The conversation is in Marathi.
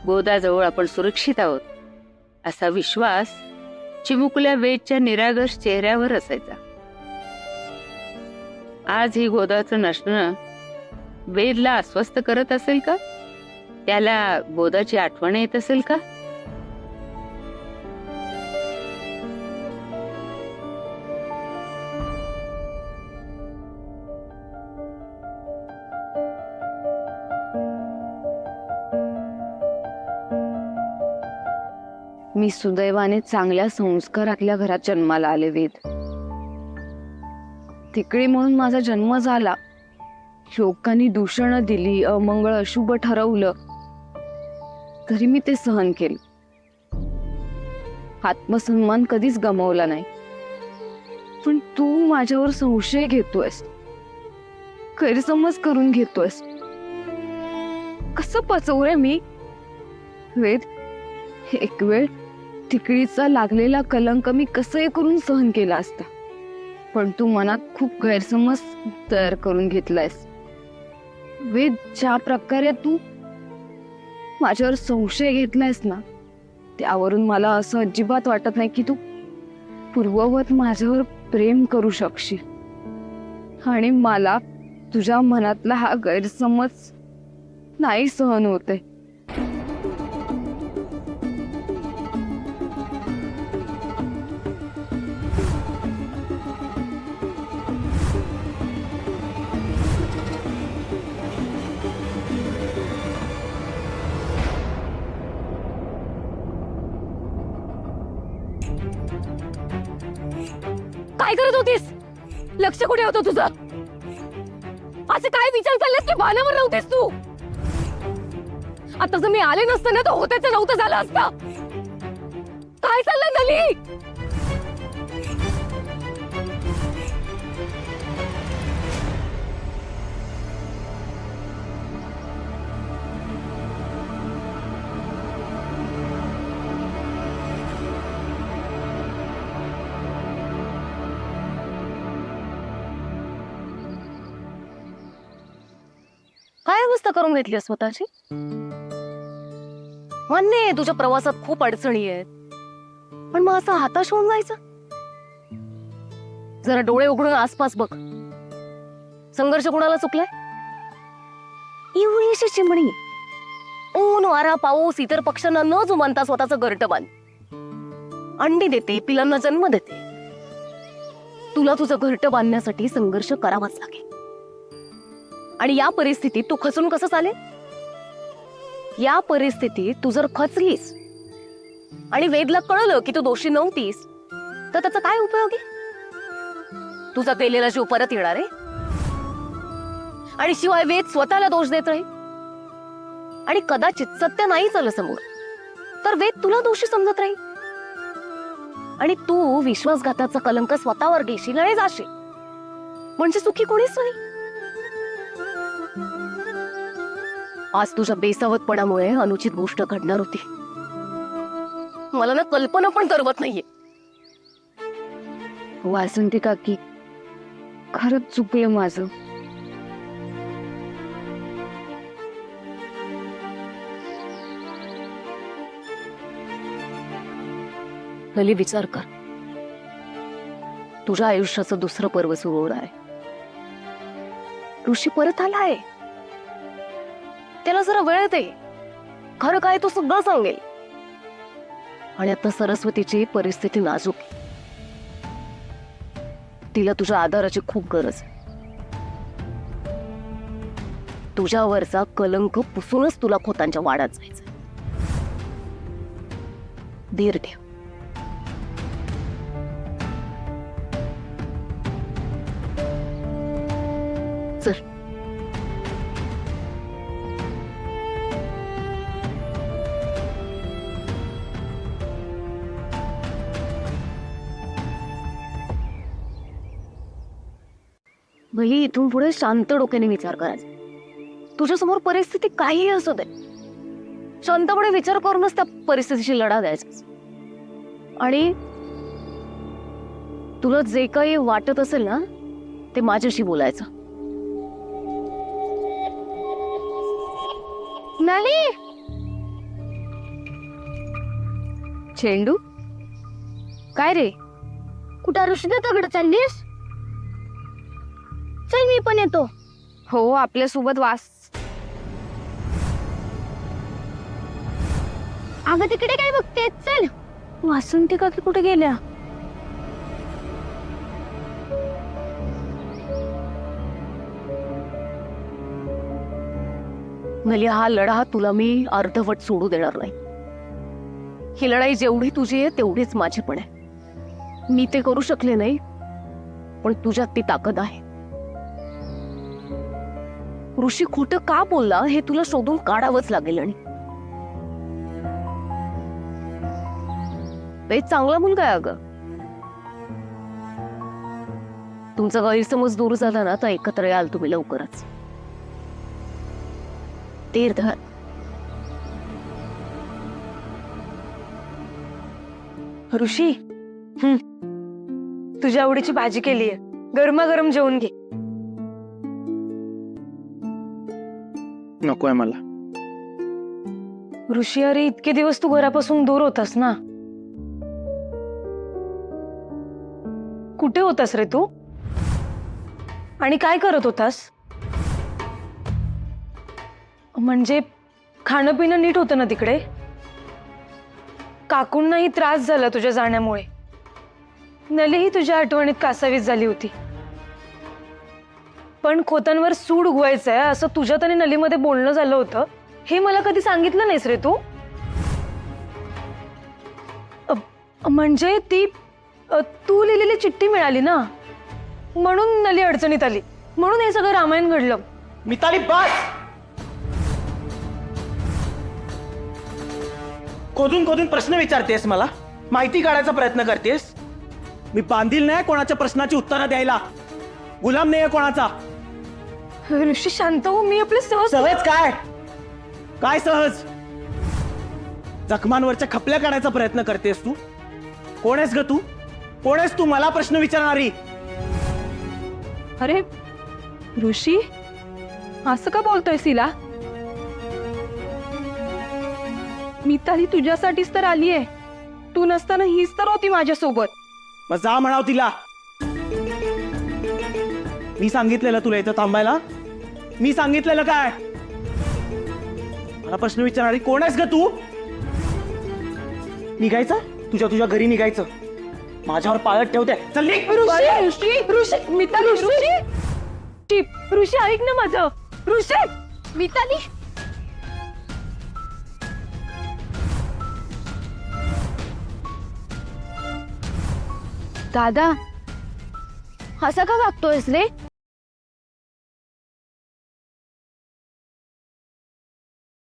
गोदाजवळ आपण सुरक्षित आहोत असा विश्वास चिमुकल्या वेदच्या निरागस चेहऱ्यावर असायचा. आज ही गोदाचं नसणं वेदला अस्वस्थ करत असेल का? त्याला गोदाची आठवण येत असेल का? मी सुदैवाने चांगल्या संस्कारातल्या घरात जन्माला आले वेद. तिकडे म्हणून माझा जन्म झाला. लोकांनी दूषणं दिली, अमंगळ अशुभ ठरवलं, तरी मी ते सहन केलं. आत्मसन्मान कधीच गमावला नाही. पण तू माझ्यावर संशय घेतोयस, गैरसमज करून घेतोयस. कसं पचवू रे मी? वेद, एक वेळ तिकडीचा लागलेला कलंक मी कसंही करून सहन केला असता, पण तू मनात खूप गैरसमज तयार करून घेतलायस. वेद, ज्या प्रकारे तू माझ्यावर संशय घेतलायस ना, त्यावरून मला असं अजिबात वाटत नाही की तू पूर्ववत माझ्यावर प्रेम करू शकशील. आणि मला तुझ्या मनातला हा गैरसमज नाही सहन होते. काय करत होतीस? लक्ष कुठे होतं तुझं? असे काय विचार चाललेत की भानावर नव्हतेस तू? आता जर मी आले नसते ना तर होतेच नव्हतं झालं असतं. काय चाललंय नली? काय अवस्था करून घेतली स्वतःची? मान्य आहे तुझ्या प्रवासात खूप अडचणी आहेत, पण मग असं हताश होऊन जायचं? जरा डोळे उघडून आसपास बघ. संघर्ष कुणाला चुकलाय? इवळीशी चिमणी ऊन वारा पाऊस इतर पक्ष्यांना न जुमानता स्वतःचं घरटं बांध अंडी देते, पिलांना जन्म देते. तुला तुझं घरटं बांधण्यासाठी संघर्ष करावाच लागेल. आणि या परिस्थितीत तू खचून कसं चालेल? या परिस्थितीत तू जर खचलीस आणि वेदला कळलं की तू दोषी नव्हतीस तर त्याचा काय उपयोग आहे? तुझा केलेला जीव परत येणार आहे. आणि शिवाय वेद स्वतःला दोष देत राहील. आणि कदाचित सत्य नाही चाललं समोर तर वेद तुला दोषी समजत राहील. आणि तू विश्वासघाताचा कलंक स्वतःवर घेशील आणि जाशील. म्हणजे सुखी कोणीच नाही. आज तुझ्या बेसावतपणामुळे अनुचित गोष्ट घडणार होती. मला ना कल्पना पण करवत नाहीये. वासंती काकी, खरंच चुकलं माझं. लली, विचार कर. तुझ्या आयुष्याचं दुसरं पर्व सुरू होणार आहे. ऋषी परत आलाय. त्याला जरा वेळ दे. खरं काय तो सगळं सांगेल. आणि आता सरस्वतीची परिस्थिती नाजूक आहे. तिला तुझ्या आधाराची खूप गरज आहे. तुझ्यावरचा कलंक पुसूनच तुला खोतांच्या वाड्यात जायचं. धीर ठेव. चल. भली, इथून पुढे शांत डोक्याने विचार करायचा. तुझ्यासमोर परिस्थिती काहीही असू दे, शांतपणे विचार करूनच त्या परिस्थितीशी लढा द्यायचा. आणि तुला जे काही वाटत असेल ना ते माझ्याशी बोलायचं. नली, चेंडू काय रे? कुठं ऋषीदाकडे चाललीस? चल मी पण येतो. हो आपल्यासोबत वास. अगं तिकडे काय बघते? चल. वासंती काकी कुठे गेल्या? नली, हा लढा तुला मी अर्धवट सोडू देणार नाही. ही लढाई जेवढी तुझी आहे तेवढीच माझी पण आहे. मी ते करू शकले नाही, पण तुझ्यात ती ताकद आहे. ऋषी खोटं का बोलला हे तुला शोधून काढावंच लागेल. आणि एक चांगला मुलगा आहे अगं. तुमचा गैरसमज दूर झाला ना तर एकत्र याल तुम्ही लवकरच. तीर धर. ऋषी तुझ्या आवडीची भाजी केलीये, गरमागरम जेवण घे. नकोय मला. ऋषी अरे इतके दिवस तू घरापासून दूर होतास ना. कुठे होतास रे तू? आणि काय करत होतास? म्हणजे खाणं पिणं नीट होतं ना तिकडे? काकूंनाही त्रास झाला तुझ्या जाण्यामुळे. नलीही तुझ्या आठवणीत कासावीस झाली होती. पण खोतांवर सूड उगवायचंय असं तुझ्यात आणि नलीमध्ये बोलणं झालं होतं, हे मला कधी सांगितलं नाहीस रे तू. म्हणजे ती तू लिहिलेली चिठ्ठी मिळाली ना, म्हणून नली अडचणीत आली, म्हणून हे सगळं रामायण घडलं. मिताली बस. खोदून खोदून प्रश्न विचारतेस, मला माहिती काढायचा प्रयत्न करतेस. मी बांधील नाही कोणाच्या प्रश्नाची उत्तरं द्यायला. गुलाम नाहीये कोणाचा. ऋषी शांत हो, मी आपले सहज. सहज काय? काय सहज? जखमांवरच्या खपल्या काढायचा प्रयत्न करतेस तू. कोण आहेस ग तू? कोण आहेस तू मला प्रश्न विचारणारी? अरे ऋषी असं का बोलतोय तिला? मिताली तुझ्यासाठीच तर आलीये. तू नसताना हीच तर होती माझ्यासोबत. मग जा म्हणाव तिला. मी सांगितलेलं तुला इथं थांबायला? मी सांगितलेलं काय? मला प्रश्न विचारणारी कोण आहेस ग तू? निघायचं तुझ्या घरी निघायचं. माझ्यावर पाळत ठेवते. चल निघ. ऋषी ऐक ना माझं. ऋषी मिताली दादा असं का वागतोयस रे?